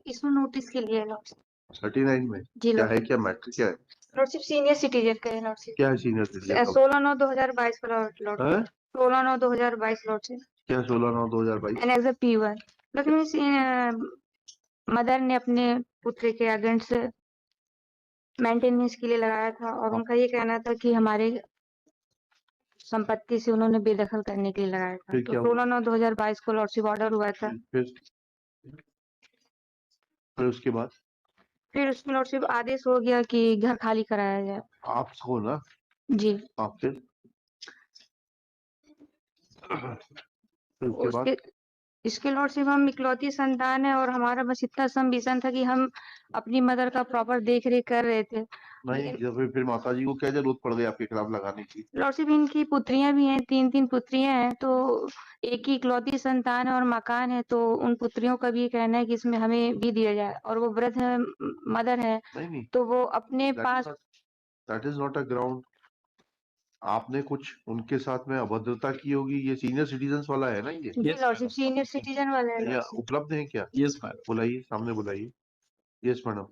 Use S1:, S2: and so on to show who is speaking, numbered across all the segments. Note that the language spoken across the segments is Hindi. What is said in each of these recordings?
S1: इसमें नोटिस के लिए लॉर्डशिप।
S2: 39 में
S1: जी
S2: क्या है,
S1: लॉर्डशिप।
S2: क्या मैटर क्या है,
S1: लॉर्डशिप सीनियर सिटीजन का है लॉर्डशिप।
S2: क्या है सीनियर सिटीजन का?
S1: 16/9/2022 का
S2: है?
S1: लॉर्डशिप। 16/9/2022 लॉर्डशिप।
S2: क्या 16/9/2022?
S1: And as a P1 Lakshmi mother ने अपने पुत्र के अगेंस्ट मेंटेनेंस के लिए लगाया था और उनका ये कहना था कि हमारे संपत्ति से उन्होंने बेदखल करने के लिए लगाया था।
S2: फिर
S1: तो
S2: क्या हुआ?
S1: 16/9/2022 को लॉर्डशिप ऑर्डर हुआ था।
S2: फिर उसके बाद
S1: फिर उसमें लॉर्डशिप आदेश हो गया कि घर खाली कराया जाए।
S2: आपको ना
S1: जी।
S2: फिर उसके बाद
S1: उसके इसके लॉर्डशिप हम इकलौती संतान है और हमारा बस इतना विजन था कि हम अपनी मदर का प्रॉपर देख रेख कर रहे थे।
S2: नहीं, फिर माता जी को क्या जरूरत पड़ गई आपके खिलाफ लगाने की?
S1: लॉर्डशिप इनकी पुत्रियां भी हैं, 3 पुत्रियां हैं, तो एक ही इकलौती संतान है और मकान है, तो उन पुत्रियों का भी ये कहना है कि इसमें हमें भी दिया जाए और वो वृद्ध है, मदर है,
S2: नहीं,
S1: तो वो अपने पास।
S2: That is not a ground. आपने कुछ उनके साथ में अभद्रता की होगी। ये सीनियर सिटीजन्स वाला है ना ये?
S1: जी लॉर्डशिप सीनियर सिटीजन वाला है
S2: या
S1: लॉर्डशिप।
S2: उपलब्ध है क्या? Yes madam. बुलाइए, सामने बुलाइए। यस मैडम,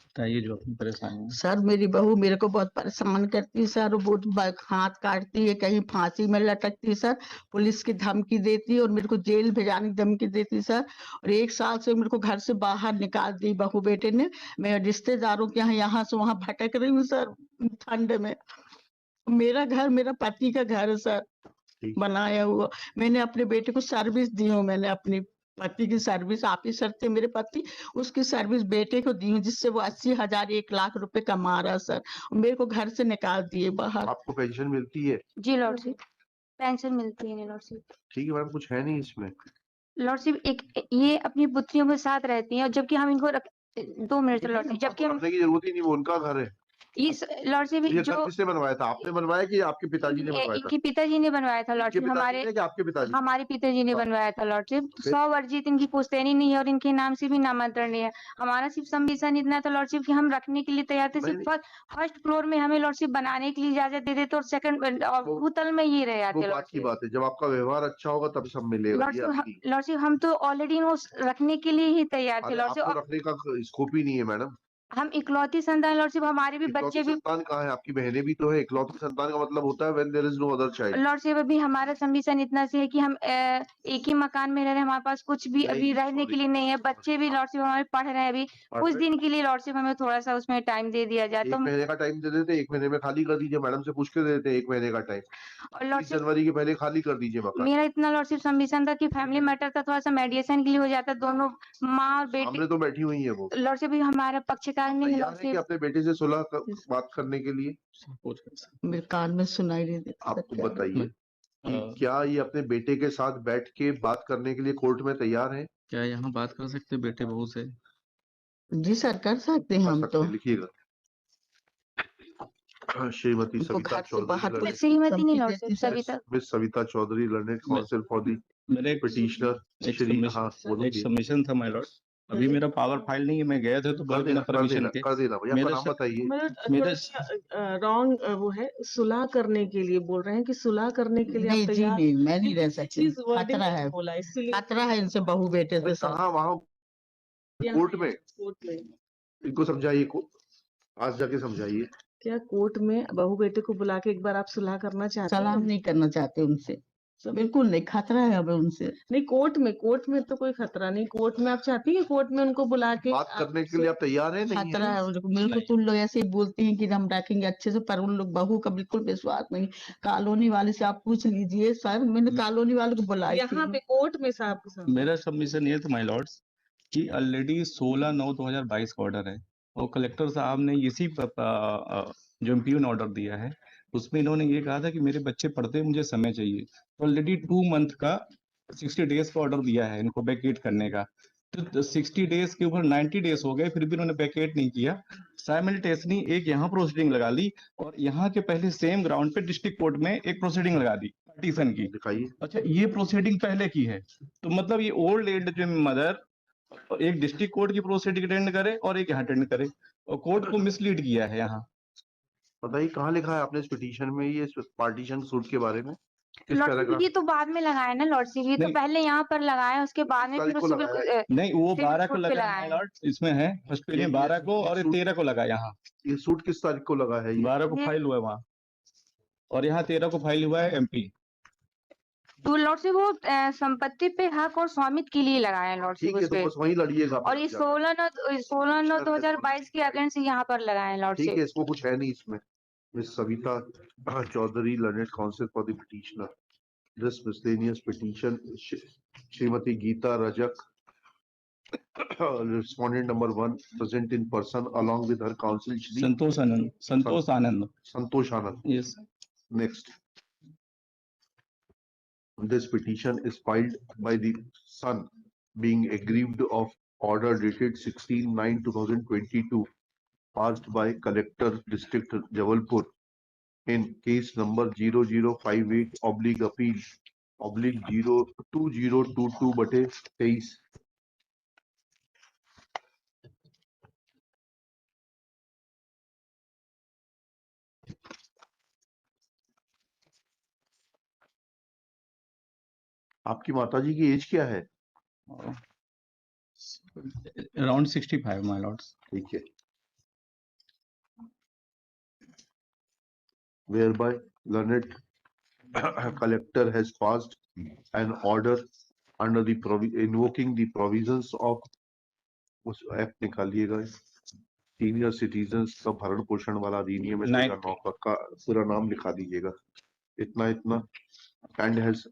S3: बताइए जो अपनी परेशानी है।
S4: सर मेरी बहू मेरे को बहुत परेशान करती है सर, वो हाथ काटती है, कहीं फांसी में लटकती है सर, पुलिस की धमकी देती है और मेरे को जेल भेजाने की धमकी देती है सर। और 1 साल से मेरे को घर से बाहर निकाल दी बहू बेटे ने। मैं रिश्तेदारों के यहाँ से वहां भटक रही हूँ सर ठंड में। मेरा घर मेरा पति का घर है सर, बनाया हुआ। मैंने अपने बेटे को सर्विस दी हूँ, मैंने अपनी पति की सर्विस, ऑफिसर थे मेरे पति, उसकी सर्विस बेटे को दी हूँ, जिससे वो 80,000 1 लाख रुपए कमा रहा सर। मेरे को घर से निकाल दिए बाहर।
S2: आपको पेंशन मिलती है?
S1: जी लॉर्डशिप पेंशन मिलती है लॉर्डशिप।
S2: ठीक है मैडम, कुछ है नहीं इसमें।
S1: लॉर्डशिप एक ये अपनी पुत्रियों के साथ रहती हैं और जबकि हम इनको 2 मिनट लॉर्डशिप, जबकि हम
S2: रखने की जरूरत ही नहीं, वो उनका घर है।
S1: इस लॉर्डशिप
S2: ये घर
S1: जो
S2: किसने बनवाया था? आपने बनवाया कि आपके पिताजी ने बनवाया था?
S1: इनके पिताजी ने बनवाया था
S2: इनके
S1: लॉर्डशिप।
S2: पिताजी ने कि आपके पिताजी?
S1: हमारे पिताजी ने बनवाया था लॉर्डशिप।
S2: फिर?
S1: 100 वर्जित इनकी पुश्तैनी नहीं है और इनके नाम से भी नामांतरण नहीं है। हमारा सिर्फ संविधान इतना था लॉर्डशिप कि हम रखने के लिए तैयार थे, सिर्फ फर्स्ट फ्लोर में हमें लॉर्डशिप बनाने के लिए इजाजत दे देते और सेकंड भूतल में ही रह जाते।
S2: बात की बात है, जब आपका व्यवहार अच्छा होगा तब सब मिलेगा।
S1: लॉर्डशिप हम तो ऑलरेडी रखने के लिए ही तैयार थे लॉर्डशिप।
S2: आपको रखने का स्कोप ही नहीं है मैडम।
S1: हम इकलौती संतान लॉर्डशिप, हमारे भी बच्चे भी।
S2: संतान कहाँ है? आपकी बहनें भी तो है। इकलौती संतान का मतलब होता है when there is no other child.
S1: Lordship अभी हमारा संविधान इतना से है कि हम एक ही मकान में रह रहे हैं, हमारे पास कुछ भी अभी रहने के लिए नहीं है। बच्चे भी लॉर्डशिप हमारे पढ़ रहे हैं अभी। कुछ दिन के लिए लॉर्डशिप हमें थोड़ा सा उसमें टाइम दे दिया जाए तो।
S2: 1 महीने का टाइम दे देते, 1 महीने में खाली कर दीजिए। मैडम से पूछ के दे देते 1 महीने का टाइम। 30 जनवरी के पहले खाली कर दीजिए मकान।
S1: मेरा इतना लॉर्डशिप संविधान था कि फैमिली मैटर था, थोड़ा सा मेडिएशन के लिए हो जाता, दोनों माँ और बेटी।
S2: हमने तो बैठी हुई है वो
S1: लॉर्डशिप भी हमारा पक्षकार नहीं है
S2: लॉर्डशिप। अपने बेटे से सुलह बात करने के लिए
S4: मेरे कान में सुनाई नहीं देता।
S2: आपको बताइए कि क्या ये अपने बेटे के साथ बैठ के बात करने के लिए कोर्ट में तैयार है?
S3: क्या यहाँ बात कर सकते बेटे बहू से?
S4: जी सर कर सकते हैं हम तो।
S2: लिखिएगा। श्रीमती सविता चौधरी,
S1: श्रीमती नहीं lordship, Savita.
S2: Miss Savita Chaudhary, learned counsel for the
S3: मेरे
S2: पिटिशनर।
S3: एक सबमिशन था माय लॉर्ड। अभी मेरा पावर फाइल नहीं है, मैं गया था तो कर देना परमिशन के।
S2: कर देना भैया। नाम बताइए।
S5: मेरा रॉन्ग वो है, सुलह करने के लिए बोल रहे हैं कि सुलह करने के लिए आप तैयार?
S4: नहीं, मैं नहीं रह सकती। खतरा है,
S5: बोला इसलिए
S4: खतरा है इनसे बहू बेटे से।
S2: कहाँ? वहाँ कोर्ट में?
S5: कोर्ट में
S2: इनको समझाइए, आज जाके समझाइए।
S5: क्या कोर्ट में बहू बेटे को बुला के एक बार आप सुलह करना चाहते हैं?
S4: सलाह नहीं करना चाहते उनसे, बिल्कुल नहीं। खतरा है हमें उनसे।
S5: नहीं, कोर्ट में तो कोई खतरा नहीं। कोर्ट में आप चाहती है कोर्ट में उनको बुला के
S2: बात करने के लिए आप तैयार हैं? नहीं
S4: खतरा है मेरे को। तुम लोग ऐसे ही बोलते हैं कि हम रखेंगे अच्छे से, पर उन लोग बहू का बिल्कुल विश्वास नहीं। कॉलोनी वाले से आप पूछ लीजिए सर, मैंने कॉलोनी वाले को बुलाया
S5: यहाँ पे कोर्ट में साहब।
S3: मेरा सबमिशन ये था माय लॉर्ड्स कि ऑलरेडी 16/9/2022 का ऑर्डर है और कलेक्टर साहब ने इसी जो एमपीओ ने ऑर्डर दिया है उसमें इन्होंने ये कहा था कि मेरे बच्चे पढ़ते हैं, मुझे समय चाहिए। तो ऑलरेडी 2 मंथ का 60 डेज का ऑर्डर दिया है इनको वैकेट करने का। तो 60 डेज के ऊपर 90 डेज हो गए, फिर भी इन्होंने वैकेट नहीं किया। साइमल्टेनियसली एक यहाँ प्रोसीडिंग लगा ली और यहाँ के पहले सेम ग्राउंड पे डिस्ट्रिक्ट कोर्ट में एक प्रोसीडिंग लगा दी पार्टीशन की।
S2: दिखाइए।
S3: अच्छा, ये प्रोसीडिंग पहले की है, तो मतलब ये ओल्ड एज जो मदर एक डिस्ट्रिक्ट कोर्ट की प्रोसीडिंग अटेंड करे और एक यहाँ अटेंड करे और कोर्ट को मिसलीड किया है यहाँ।
S2: बताइए कहाँ लिखा है आपने इस पिटीशन में ये पार्टीशन सूट के बारे में? किस
S1: लॉर्डशिप
S2: पैराग्राफ
S1: ये तो बाद में लगाया ना लॉर्डशिप, ये तो
S3: नहीं।
S1: पहले यहाँ पर लगाया, उसके बाद में
S2: तारीख
S1: फिर
S2: को
S1: उसी
S2: लगाया
S3: नहीं, वो
S1: सिविल
S3: 12 को
S1: कोड पे
S3: लगा है
S1: लगाया
S3: माय
S1: है।
S3: लॉर्ड, इसमें है फर्स्ट पेज में 12 को और
S2: सूट
S3: 13 को लगा यहाँ,
S2: ये सूट किस तारीख को लगा है ये
S3: 12 को
S1: ये
S3: फाइल हुआ है वहाँ, और यहाँ 13 को फाइल हुआ है MP।
S1: तो लॉर्डशिप वो संपत्ति पे हक और स्वामित्व के लिए लगाया है लॉर्डशिप
S2: ठीक है,
S1: उस
S2: तो
S1: पे,
S2: बस वहीं लड़िएगा
S1: और ये 16/9/2022 के अगेंस्ट यहाँ पर लगाया है
S2: ठीक
S1: लॉर्डशिप।
S2: है, इसको कुछ है नहीं इसमें। Miss Savita Chaudhary, learned counsel for the petitioner, this miscellaneous petition, Shrimati Geeta Rajak, respondent number 1, present in person along with her counsel Shri
S3: Santosh Anand, Santosh Anand,
S2: Santosh Anand.
S3: Yes.
S2: Next, this petition is filed by the son being aggrieved of order dated 16/9/2022 passed by Collector District Jabalpur in case number 0058//2022/23। आपकी माताजी की एज क्या है?
S3: Around 65 my Lord's.
S2: ठीक है। Whereby learned collector has passed an order under the invoking the provisions of उस एक्ट निकालिएगा, सीनियर सिटीजन्स का भरण पोषण वाला अधिनियम है, 2009 का पूरा नाम लिखा दीजिएगा, इतना and has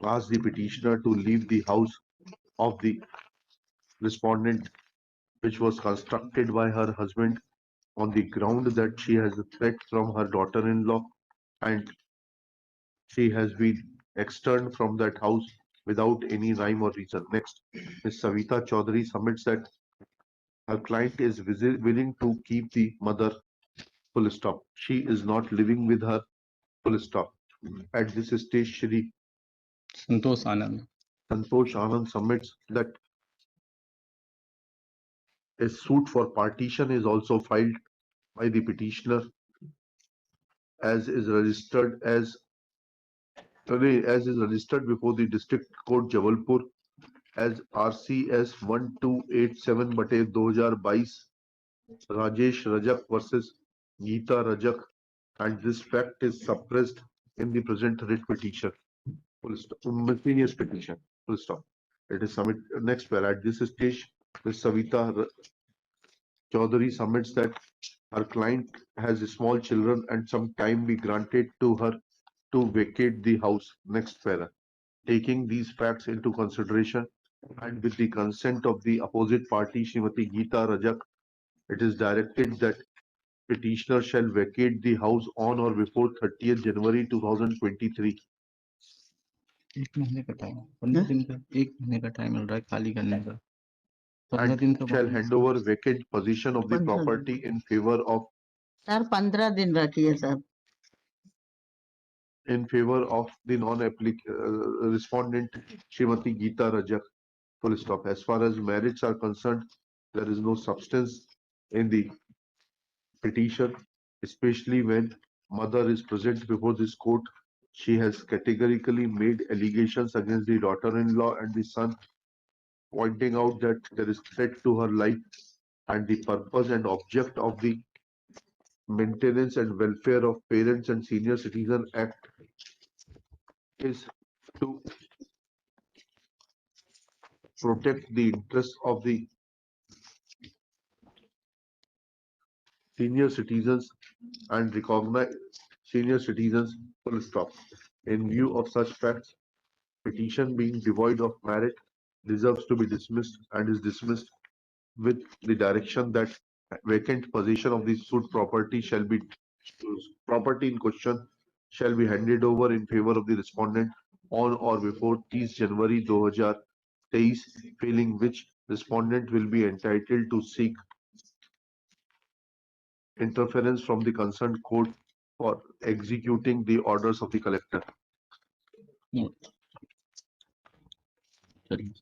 S2: asked the petitioner to leave the house of the respondent which was constructed by her husband on the ground that she has a threat from her daughter-in-law and she has been externed from that house without any rhyme or reason. Next, Ms. Savita Chaudhary submits that her client is willing to keep the mother, full stop. She is not living with her, full stop. At this stage, Shri
S3: Santosh Anand,
S2: Santosh Anand submits that a suit for partition is also filed by the petitioner as is registered before the District Court Jabalpur as RCS 1287/2022 Rajesh Rajak versus Geeta Rajak, and this fact is suppressed in the present writ petition. Full stop. Miscellaneous petition. Full stop. It is submitted. Next paragraph. At this stage, Ms. Savita Chaudhary submits that her client has small children and some time be granted to her to vacate the house. Next paragraph. Taking these facts into consideration and with the consent of the opposite party, Srimati Geeta Rajak, it is directed that petitioner shall vacate the house on or before 30th January 2023.
S3: एक महीने का टाइम, 15 दिन का, एक महीने का टाइम मिल रहा है खाली करने का, 15
S2: And
S3: दिन का
S2: shall hand over vacant possession of the
S4: 15
S2: property in favor of
S4: sir 15 दिन रखिए sir.
S2: the respondent Srimati Geeta Rajak. Full stop. As far as merits are concerned, there is no substance in the petition, especially when mother is present before this court. She has categorically made allegations against the daughter-in-law and the son, pointing out that there is threat to her life and the purpose and object of the Maintenance and Welfare of Parents and Senior Citizen Act is to protect the interests of the senior citizens and recognize senior citizens, full stop. In view of such facts, petition being devoid of merit deserves to be dismissed and is dismissed with the direction that vacant possession of the suit property in question shall be handed over in favor of the respondent on or before 30 January 2023, failing which respondent will be entitled to seek interference from the concerned court for executing the orders of the collector.
S3: चलिए।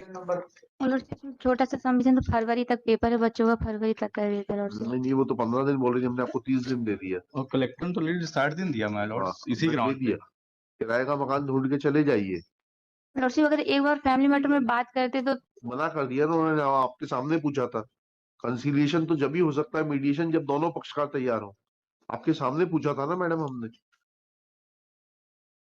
S1: लॉर्डशिप छोटा सा सबमिशन तो फरवरी तक पेपर है बच्चों का, फरवरी तक कर देते लॉर्डशिप।
S2: नहीं वो तो 15 दिन बोल रही थी, हमने आपको 30 दिन दे दिया।
S3: और कलेक्टर ने तो ऑलरेडी 60 दिन दिया माय
S2: हाँ,
S3: लॉर्ड्स, इसी
S2: हमने दे
S3: ग्राउंड
S2: दिया।
S3: पे।
S2: किराए का मकान ढूंढ के चले जाइए।
S1: लॉर्डशिप अगर एक बार फैमिली मैटर में बात करते तो
S2: मना कर दिया ना उन्होंने, आपके सामने पूछा था। कंसीलिएशन तो जब ही हो सकता है, मीडिएशन जब दोनों पक्षकार तैयार हो। आपके सामने पूछा था ना मैडम हमने।